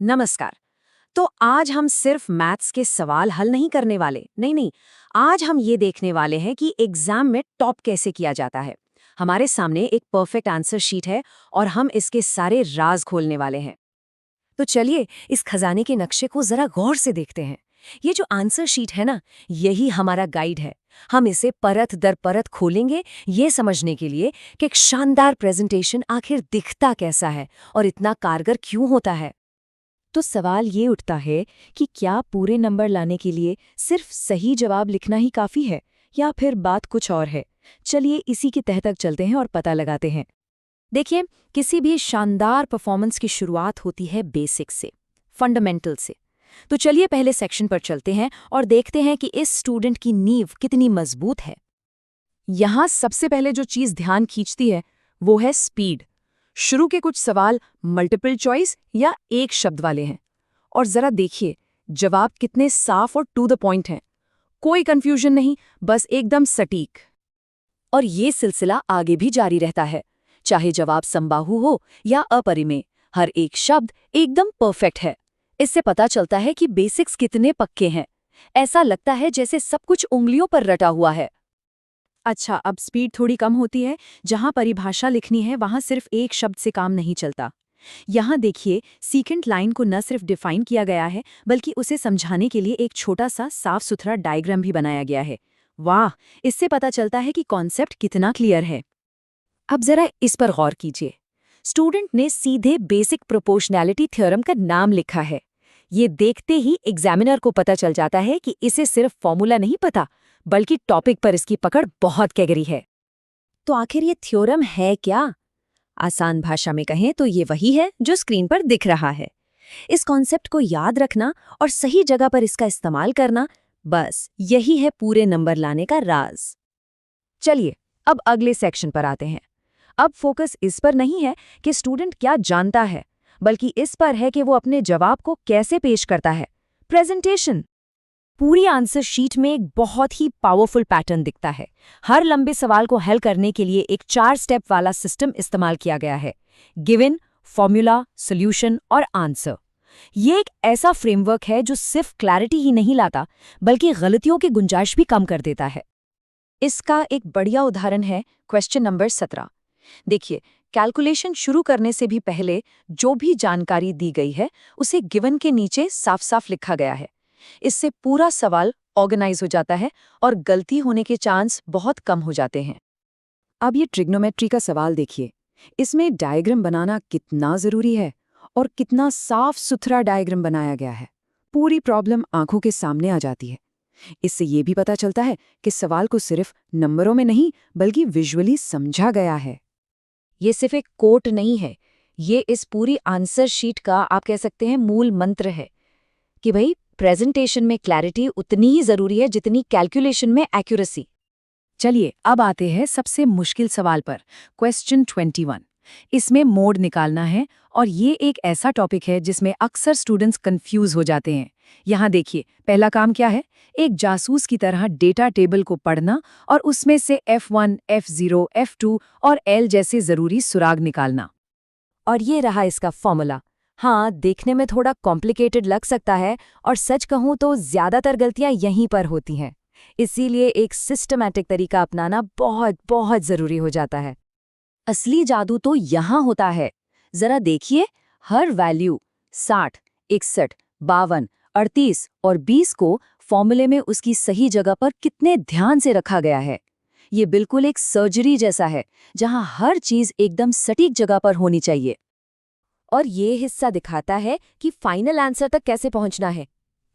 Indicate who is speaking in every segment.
Speaker 1: नमस्कार। तो आज हम सिर्फ मैथ्स के सवाल हल नहीं करने वाले, नहीं, आज हम ये देखने वाले हैं कि एग्जाम में टॉप कैसे किया जाता है। हमारे सामने एक परफेक्ट आंसर शीट है और हम इसके सारे राज खोलने वाले हैं। तो चलिए इस खजाने के नक्शे को जरा गौर से देखते हैं। ये जो आंसर शीट है ना, यही हमारा गाइड है। हम इसे परत दर परत खोलेंगे ये समझने के लिए कि एक शानदार प्रेजेंटेशन आखिर दिखता कैसा है और इतना कारगर क्यों होता है। तो सवाल ये उठता है कि क्या पूरे नंबर लाने के लिए सिर्फ सही जवाब लिखना ही काफी है या फिर बात कुछ और है। चलिए इसी की तह तक चलते हैं और पता लगाते हैं। देखिए, किसी भी शानदार परफॉर्मेंस की शुरुआत होती है बेसिक से, फंडामेंटल से। तो चलिए पहले सेक्शन पर चलते हैं और देखते हैं कि इस स्टूडेंट की नींव कितनी मजबूत है। यहाँ सबसे पहले जो चीज ध्यान खींचती है वो है स्पीड। शुरू के कुछ सवाल मल्टीपल चॉइस या एक शब्द वाले हैं और जरा देखिए जवाब कितने साफ और टू द पॉइंट हैं। कोई कंफ्यूजन नहीं, बस एकदम सटीक। और ये सिलसिला आगे भी जारी रहता है, चाहे जवाब संबाहु हो या अपरिमेय, हर एक शब्द एकदम परफेक्ट है। इससे पता चलता है कि बेसिक्स कितने पक्के हैं। ऐसा लगता है जैसे सब कुछ उंगलियों पर रटा हुआ है। अच्छा, अब स्पीड थोड़ी कम होती है। जहां परिभाषा लिखनी है वहां सिर्फ एक शब्द से काम नहीं चलता। यहाँ देखिए, सीकेंट लाइन को न सिर्फ डिफाइन किया गया है बल्कि उसे समझाने के लिए एक छोटा सा साफ सुथरा डायग्राम भी बनाया गया है। वाह, इससे पता चलता है कि कॉन्सेप्ट कितना क्लियर है। अब जरा इस पर गौर कीजिए। स्टूडेंट ने सीधे बेसिक प्रोपोर्शनैलिटी थ्योरम का नाम लिखा है। ये देखते ही एग्जामिनर को पता चल जाता है कि इसे सिर्फ फॉर्मूला नहीं पता बल्कि टॉपिक पर इसकी पकड़ बहुत गहरी है। तो आखिर ये थ्योरम है क्या? आसान भाषा में कहें तो ये वही है जो स्क्रीन पर दिख रहा है। इस कॉन्सेप्ट को याद रखना और सही जगह पर इसका इस्तेमाल करना, बस यही है पूरे नंबर लाने का राज। चलिए अब अगले सेक्शन पर आते हैं। अब फोकस इस पर नहीं है कि स्टूडेंट क्या जानता है, बल्कि इस पर है कि वो अपने जवाब को कैसे पेश करता है, प्रेजेंटेशन। पूरी आंसर शीट में एक बहुत ही पावरफुल पैटर्न दिखता है। हर लंबे सवाल को हल करने के लिए एक 4 स्टेप वाला सिस्टम इस्तेमाल किया गया है। गिवन, फॉर्मूला, सॉल्यूशन और आंसर। ये एक ऐसा फ्रेमवर्क है जो सिर्फ क्लैरिटी ही नहीं लाता बल्कि गलतियों की गुंजाइश भी कम कर देता है। इसका एक बढ़िया उदाहरण है क्वेश्चन नंबर 17। देखिए, कैलकुलेशन शुरू करने से भी पहले जो भी जानकारी दी गई है उसे गिवन के नीचे साफ साफ लिखा गया है। इससे पूरा सवाल ऑर्गेनाइज हो जाता है और गलती होने के चांस बहुत कम हो जाते हैं। अब ये ट्रिग्नोमेट्री का सवाल देखिए। इसमें डायग्राम बनाना कितना जरूरी है और कितना साफ सुथरा डायग्राम बनाया गया है। पूरी प्रॉब्लम आंखों के सामने आ जाती है। इससे ये भी पता चलता है कि सवाल को सिर्फ नंबरों में नहीं बल्कि विजुअली समझा गया है। ये सिर्फ एक कोट नहीं है, ये इस पूरी आंसर शीट का आप कह सकते हैं मूल मंत्र है कि भाई प्रेजेंटेशन में क्लैरिटी उतनी ही जरूरी है जितनी कैलकुलेशन में एक्यूरेसी। चलिए अब आते हैं सबसे मुश्किल सवाल पर, क्वेश्चन 21। इसमें मोड निकालना है और ये एक ऐसा टॉपिक है जिसमें अक्सर स्टूडेंट्स कंफ्यूज हो जाते हैं। यहाँ देखिए, पहला काम क्या है? एक जासूस की तरह डेटा टेबल को पढ़ना और उसमें से F1, F0, F2 और L जैसे जरूरी सुराग निकालना। और ये रहा इसका फॉर्मूला। हाँ, देखने में थोड़ा कॉम्प्लिकेटेड लग सकता है और सच कहूँ तो ज्यादातर गलतियां यहीं पर होती हैं। इसीलिए एक सिस्टमैटिक तरीका अपनाना बहुत बहुत जरूरी हो जाता है। असली जादू तो यहाँ होता है। जरा देखिए, हर वैल्यू 60, 61, 52, 38 और 20 को फॉर्मूले में उसकी सही जगह पर कितने ध्यान से रखा गया है। ये बिल्कुल एक सर्जरी जैसा है जहाँ हर चीज एकदम सटीक जगह पर होनी चाहिए। और ये हिस्सा दिखाता है कि फाइनल आंसर तक कैसे पहुंचना है।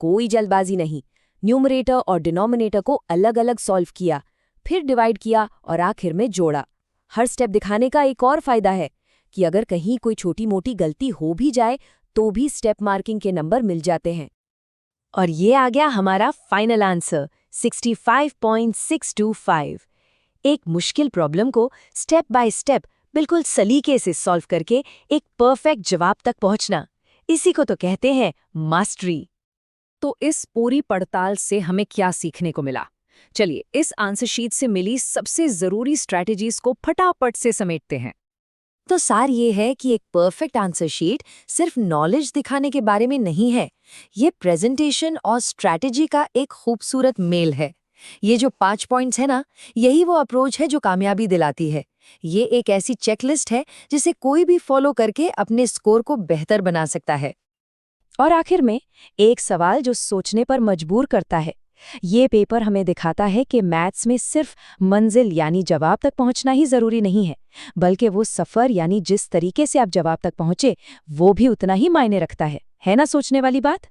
Speaker 1: कोई जल्दबाजी नहीं। न्यूमरेटर और डिनोमिनेटर को अलग अलग सॉल्व किया, फिर डिवाइड किया और आखिर में जोड़ा। हर स्टेप दिखाने का एक और फायदा है कि अगर कहीं कोई छोटी मोटी गलती हो भी जाए तो भी स्टेप मार्किंग के नंबर मिल जाते हैं। और ये आ गया हमारा फाइनल आंसर 65.625। एक मुश्किल प्रॉब्लम को स्टेप बाय स्टेप बिल्कुल सलीके से सॉल्व करके एक परफेक्ट जवाब तक पहुंचना, इसी को तो कहते हैं मास्टरी। तो इस पूरी पड़ताल से हमें क्या सीखने को मिला? चलिए इस आंसर शीट से मिली सबसे जरूरी स्ट्रैटेजीज को फटाफट से समेटते हैं। तो सार ये है कि एक परफेक्ट आंसर शीट सिर्फ नॉलेज दिखाने के बारे में नहीं है, ये प्रेजेंटेशन और स्ट्रैटेजी का एक खूबसूरत मेल है। ये जो 5 पॉइंट्स है ना, यही वो अप्रोच है जो कामयाबी दिलाती है। ये एक ऐसी चेकलिस्ट है जिसे कोई भी फॉलो करके अपने स्कोर को बेहतर बना सकता है। और आखिर में एक सवाल जो सोचने पर मजबूर करता है। ये पेपर हमें दिखाता है कि मैथ्स में सिर्फ मंजिल यानी जवाब तक पहुंचना ही जरूरी नहीं है, बल्कि वो सफर यानी जिस तरीके से आप जवाब तक पहुंचे वो भी उतना ही मायने रखता है ना सोचने वाली बात।